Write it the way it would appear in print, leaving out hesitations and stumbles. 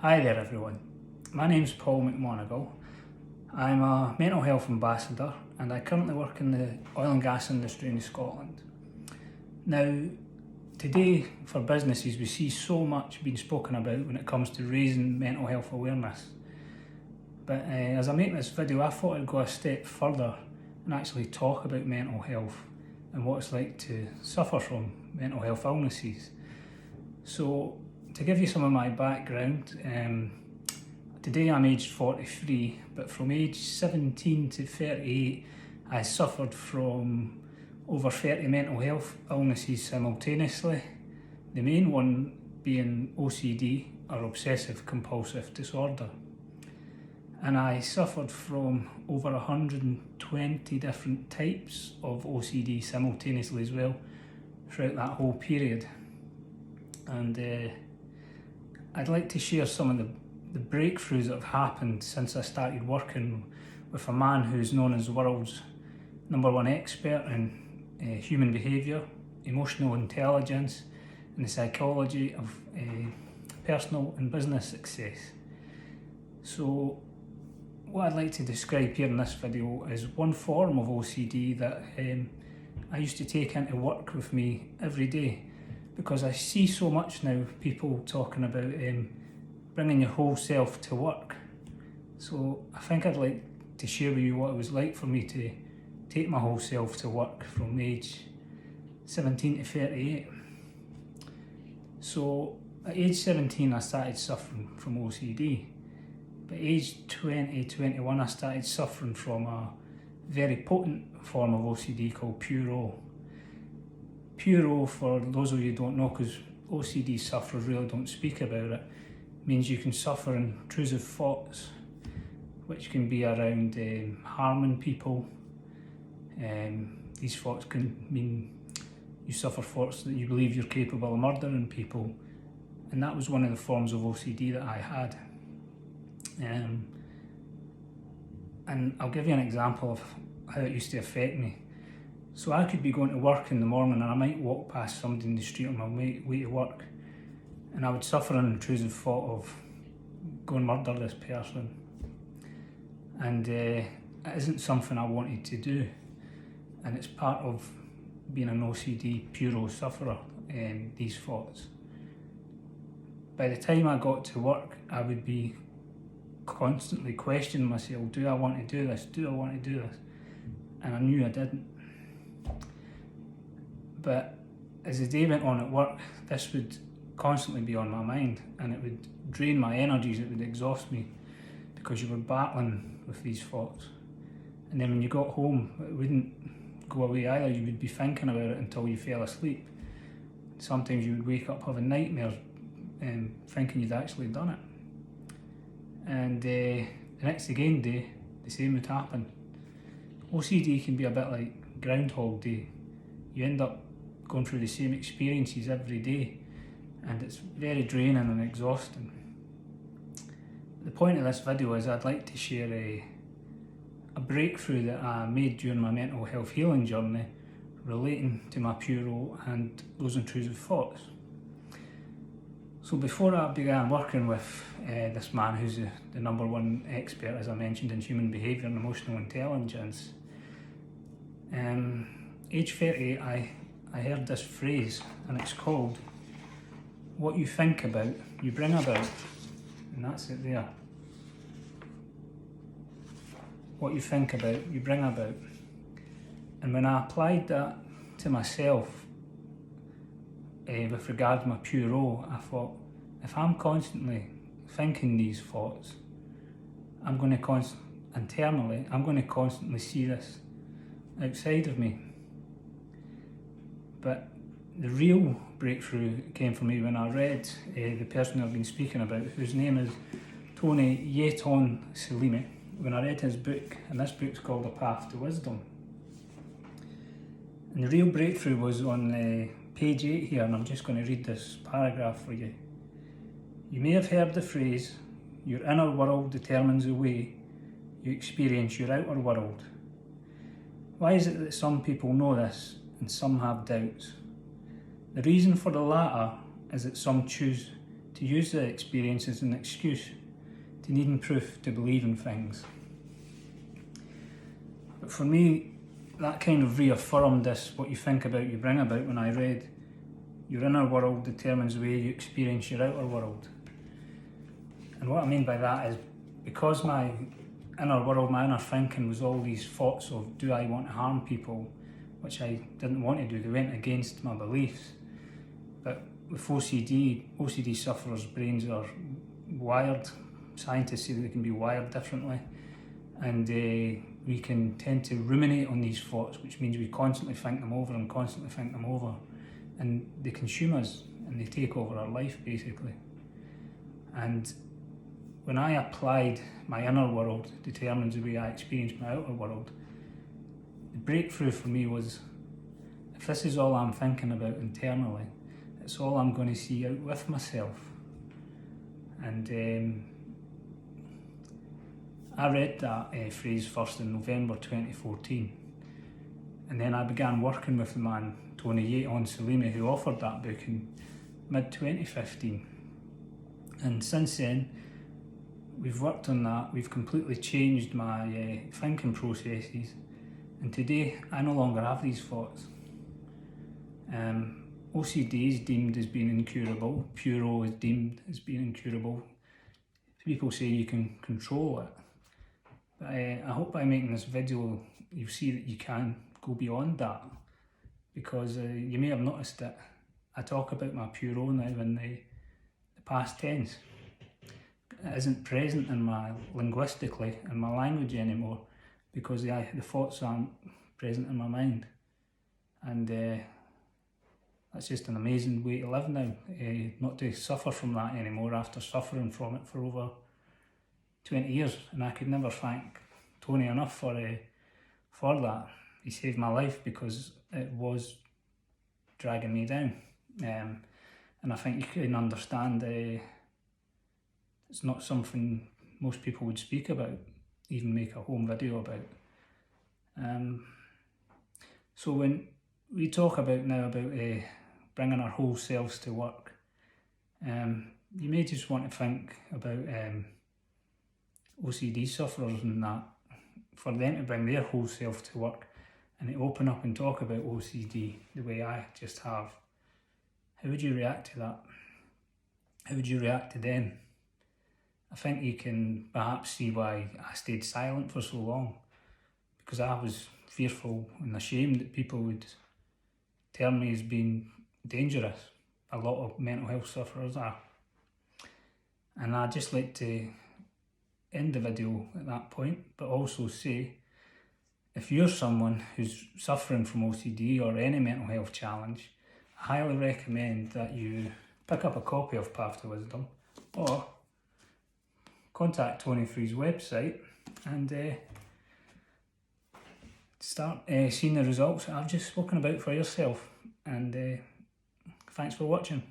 Hi there everyone, my name's Paul McMonigal. I'm a mental health ambassador and I currently work in the oil and gas industry in Scotland. Now, today for businesses we see so much being spoken about when it comes to raising mental health awareness. But as I make this video, I thought I'd go a step further and actually talk about mental health and what it's like to suffer from mental health illnesses. So, to give you some of my background, today I'm aged 43, but from age 17 to 38 I suffered from over 30 mental health illnesses simultaneously, the main one being OCD, or obsessive compulsive disorder. And I suffered from over 120 different types of OCD simultaneously as well throughout that whole period. And I'd like to share some of the breakthroughs that have happened since I started working with a man who's known as the world's #1 expert in human behaviour, emotional intelligence and the psychology of personal and business success. So what I'd like to describe here in this video is one form of OCD that I used to take into work with me every day, because I see so much now people talking about bringing your whole self to work. So I think I'd like to share with you what it was like for me to take my whole self to work from age 17 to 38. So at age 17 I started suffering from OCD. But age 20, 21 I started suffering from a very potent form of OCD called pure O. Pure O, for those of you who don't know, because OCD sufferers really don't speak about it, means you can suffer intrusive thoughts, which can be around harming people. These thoughts can mean you suffer thoughts that you believe you're capable of murdering people, and that was one of the forms of OCD that I had. And I'll give you an example of how it used to affect me. So I could be going to work in the morning and I might walk past somebody in the street on my way to work, and I would suffer an intrusive thought of go and murder this person. And it isn't something I wanted to do, and it's part of being an OCD pure O sufferer, these thoughts. By the time I got to work I would be constantly questioning myself, do I want to do this, do I want to do this? And I knew I didn't. But as the day went on at work, this would constantly be on my mind, and it would drain my energies, it would exhaust me, because you were battling with these thoughts. And then when you got home, it wouldn't go away either. You would be thinking about it until you fell asleep. Sometimes you would wake up having nightmares and thinking you'd actually done it. And the next again day, the same would happen. OCD can be a bit like Groundhog Day. You end up going through the same experiences every day, and it's very draining and exhausting. The point of this video is I'd like to share a breakthrough that I made during my mental health healing journey relating to my pure O and those intrusive thoughts. So before I began working with this man who's the #1 expert, as I mentioned, in human behaviour and emotional intelligence, age 30 I heard this phrase, and it's called, what you think about, you bring about. And that's it there. What you think about, you bring about. And when I applied that to myself with regard to my pure O, I thought, if I'm constantly thinking these thoughts, I'm going to internally, I'm going to constantly see this outside of me. But the real breakthrough came for me when I read the person I've been speaking about, whose name is Tony Selimi. When I read his book, and this book's called A Path to Wisdom. And the real breakthrough was on page 8 here, and I'm just going to read this paragraph for you. You may have heard the phrase, your inner world determines the way you experience your outer world. Why is it that some people know this and some have doubts? The reason for the latter is that some choose to use the experience as an excuse, to needing proof to believe in things. But for me, that kind of reaffirmed this, what you think about, you bring about, when I read, your inner world determines the way you experience your outer world. And what I mean by that is, because my inner world, my inner thinking was all these thoughts of, do I want to harm people, which I didn't want to do, they went against my beliefs. But with OCD sufferers' brains are wired, scientists say they can be wired differently, and we can tend to ruminate on these thoughts, which means we constantly think them over and constantly think them over, and they consume us and they take over our life basically. And when I applied my inner world determines the way I experience my outer world, the breakthrough for me was, if this is all I'm thinking about internally, it's all I'm going to see out with myself. And I read that phrase first in November 2014, and then I began working with the man Tony Selimi, who authored that book in mid-2015. And since then, we've worked on that, we've completely changed my thinking processes, and today I no longer have these thoughts. OCD is deemed as being incurable, Puro is deemed as being incurable. People say you can control it. But I hope by making this video you see that you can go beyond that, because you may have noticed that I talk about my Puro now in the past tense. It isn't present in my linguistically in my language anymore, because the thoughts aren't present in my mind. And that's just an amazing way to live now, not to suffer from that anymore after suffering from it for over 20 years. And I could never thank Tony enough for that. He saved my life, because it was dragging me down. And I think you can understand it's not something most people would speak about, even make a home video about. So when we talk about now about bringing our whole selves to work, you may just want to think about OCD sufferers and that, for them to bring their whole self to work and to open up and talk about OCD the way I just have. How would you react to that? How would you react to them? I think you can perhaps see why I stayed silent for so long, because I was fearful and ashamed that people would term me as being dangerous. A lot of mental health sufferers are. And I'd just like to end the video at that point, but also say, if you're someone who's suffering from OCD or any mental health challenge, I highly recommend that you pick up a copy of Path to Wisdom, or contact Tony through his website and start seeing the results I've just spoken about for yourself. And thanks for watching.